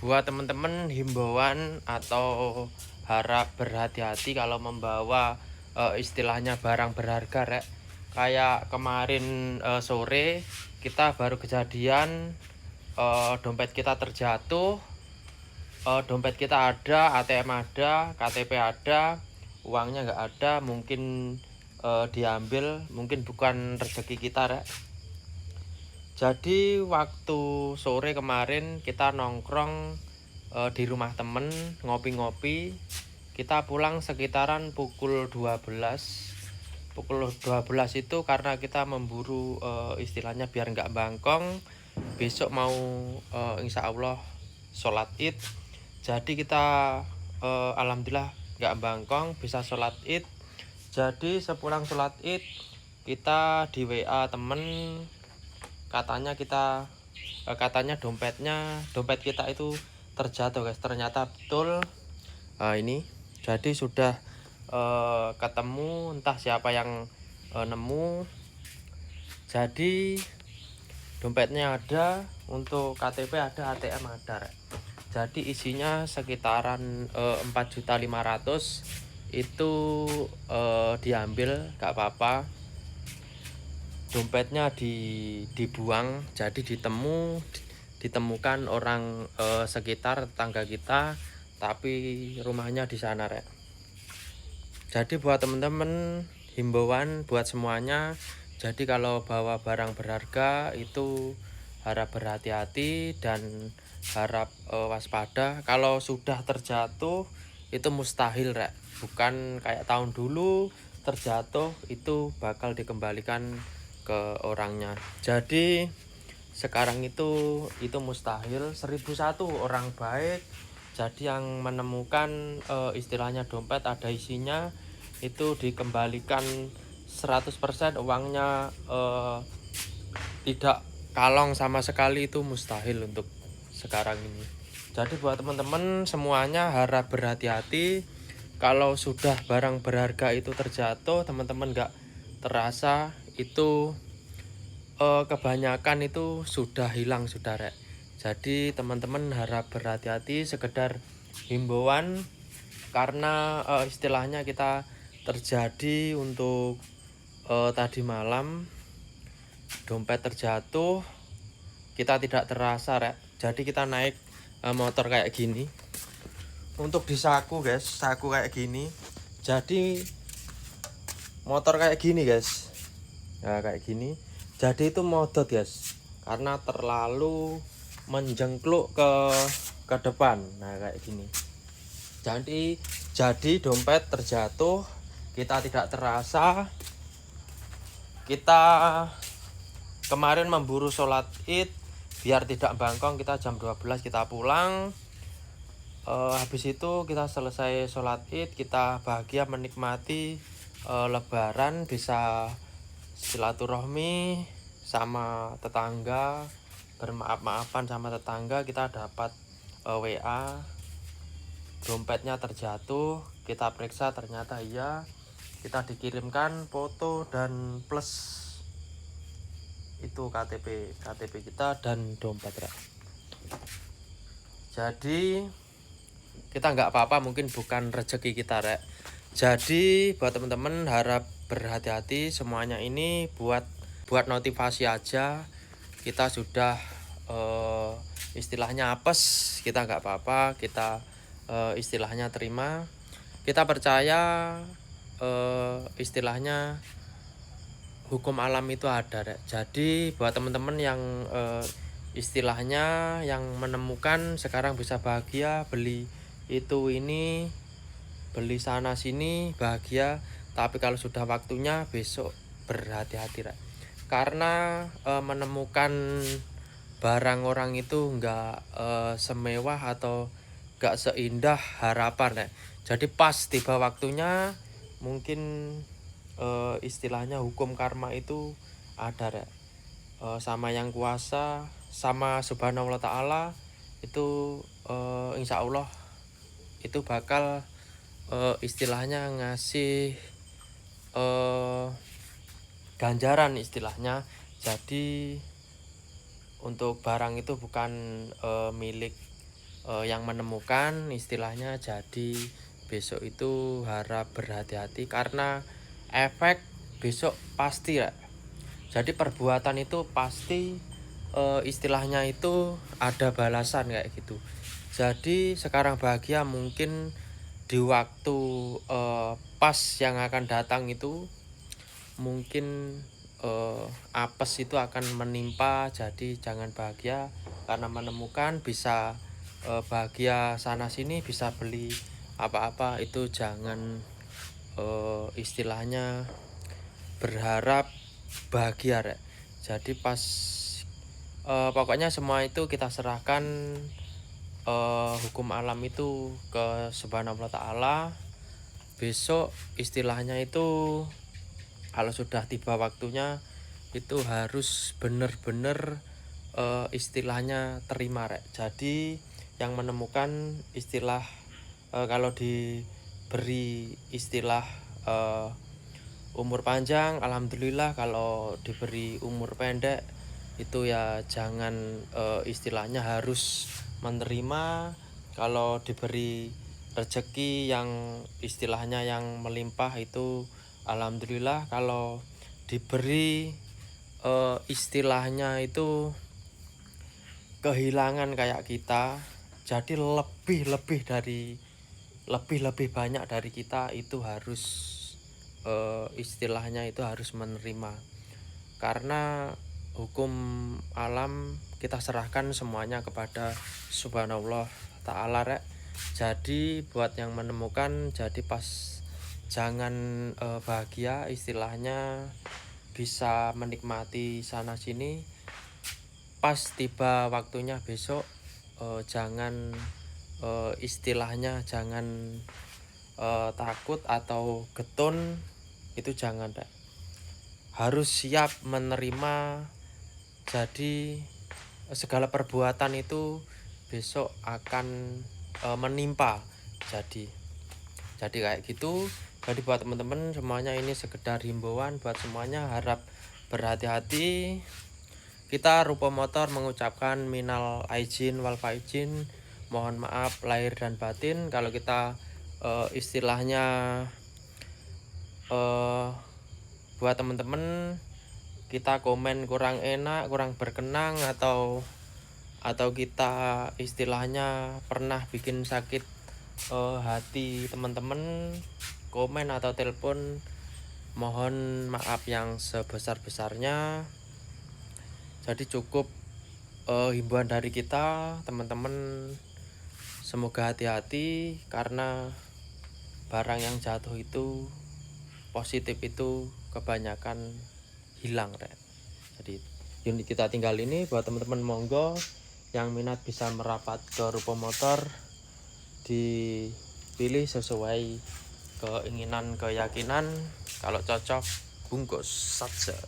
buat teman-teman himbauan atau harap berhati-hati kalau membawa istilahnya barang berharga rek. Kayak kemarin sore kita baru kejadian dompet kita terjatuh, dompet kita ada, ATM ada, KTP ada, uangnya nggak ada, mungkin diambil, mungkin bukan rezeki kita rek. Jadi waktu sore kemarin kita nongkrong di rumah temen ngopi-ngopi. Kita pulang sekitaran pukul 12. Pukul 12 itu karena kita memburu istilahnya biar nggak bangkong. Besok mau insya Allah sholat id. Jadi kita alhamdulillah nggak bangkong bisa sholat id. Jadi sepulang sholat id kita di WA temen, katanya dompet kita itu terjatuh guys. Ternyata betul. Ini jadi sudah ketemu, entah siapa yang nemu. Jadi dompetnya ada, untuk KTP ada, ATM ada. Jadi isinya sekitaran 4.500.000 itu diambil gak apa-apa. Dompetnya dibuang, jadi ditemukan orang sekitar tetangga kita, tapi rumahnya di sana rek. Jadi buat temen-temen himbauan buat semuanya, jadi kalau bawa barang berharga itu harap berhati-hati dan harap waspada. Kalau sudah terjatuh itu mustahil rek, bukan kayak tahun dulu terjatuh itu bakal dikembalikan ke orangnya. Jadi sekarang itu mustahil. 1001 orang baik, jadi yang menemukan istilahnya dompet ada isinya itu dikembalikan 100%, uangnya tidak kalong sama sekali, itu mustahil untuk sekarang ini. Jadi buat teman-teman semuanya harap berhati-hati. Kalau sudah barang berharga itu terjatuh, teman-teman nggak terasa itu kebanyakan itu sudah hilang sudah rek. Jadi teman-teman harap berhati-hati, sekedar himbauan karena istilahnya kita terjadi untuk tadi malam dompet terjatuh, kita tidak terasa rek. Jadi kita naik motor kayak gini untuk disaku guys, saku kayak gini. Jadi motor kayak gini guys, ya kayak gini. Jadi itu modot guys, karena terlalu menjengkluk ke depan. Nah kayak gini. Jadi dompet terjatuh, kita tidak terasa. Kita kemarin memburu sholat id biar tidak bangkong, kita jam 12 kita pulang. Habis itu kita selesai sholat id, kita bahagia menikmati lebaran, bisa silaturahmi sama tetangga, bermaaf-maafan sama tetangga. Kita dapat WA dompetnya terjatuh, kita periksa ternyata iya, kita dikirimkan foto dan plus itu KTP kita dan dompet rek. Jadi kita nggak apa-apa, mungkin bukan rezeki kita rek. Jadi buat teman-teman harap berhati-hati semuanya. Ini buat motivasi aja. Kita sudah istilahnya apes, kita nggak apa-apa, kita istilahnya terima. Kita percaya istilahnya hukum alam itu ada rek. Jadi buat teman-teman yang istilahnya yang menemukan sekarang bisa bahagia, beli itu ini, beli sana sini bahagia. Tapi kalau sudah waktunya besok berhati-hati rek. Karena menemukan barang orang itu nggak semewah atau nggak seindah harapan rek. Jadi pas tiba waktunya mungkin istilahnya hukum karma itu ada rek. Sama yang kuasa, sama subhanahu wa ta'ala itu insya Allah itu bakal istilahnya ngasih ganjaran istilahnya. Jadi untuk barang itu bukan milik yang menemukan istilahnya, jadi besok itu harap berhati-hati karena efek besok pasti ya. Jadi perbuatan itu pasti istilahnya itu ada balasan kayak gitu. Jadi sekarang bahagia mungkin di waktu pas yang akan datang itu mungkin apes itu akan menimpa. Jadi jangan bahagia karena menemukan, bisa bahagia sana sini, bisa beli apa-apa, itu jangan istilahnya berharap bahagia rek. Jadi pas pokoknya semua itu kita serahkan hukum alam itu ke Subhanahu wa Ta'ala. Besok istilahnya itu kalau sudah tiba waktunya itu harus bener-bener istilahnya terima rek. Jadi yang menemukan istilah kalau diberi istilah umur panjang alhamdulillah, kalau diberi umur pendek itu ya jangan istilahnya harus menerima. Kalau diberi rezeki yang istilahnya yang melimpah itu alhamdulillah. Kalau diberi istilahnya itu kehilangan kayak kita, jadi lebih banyak dari kita, itu harus istilahnya itu harus menerima. Karena hukum alam kita serahkan semuanya kepada Subhanallah Ta'ala rek. Jadi buat yang menemukan, jadi pas jangan bahagia istilahnya, bisa menikmati sana sini. Pas tiba waktunya besok jangan istilahnya jangan takut atau getun, itu jangan rek. Harus siap menerima. Jadi segala perbuatan itu besok akan menimpa. Jadi kayak gitu. Jadi buat teman-teman semuanya ini sekedar himbauan buat semuanya, harap berhati-hati. Kita Rupo Motor mengucapkan minal aizin wal faizin, mohon maaf lahir dan batin kalau kita istilahnya buat teman-teman kita komen kurang enak, kurang berkenan, atau kita istilahnya pernah bikin sakit hati teman-teman, komen atau telepon, mohon maaf yang sebesar-besarnya. Jadi cukup himbauan dari kita teman-teman, semoga hati-hati karena barang yang jatuh itu positif itu kebanyakan hilang rek. Jadi unit kita tinggal ini, buat teman-teman monggo yang minat bisa merapat ke Rupo Motor, dipilih sesuai keinginan keyakinan. Kalau cocok bungkus saja.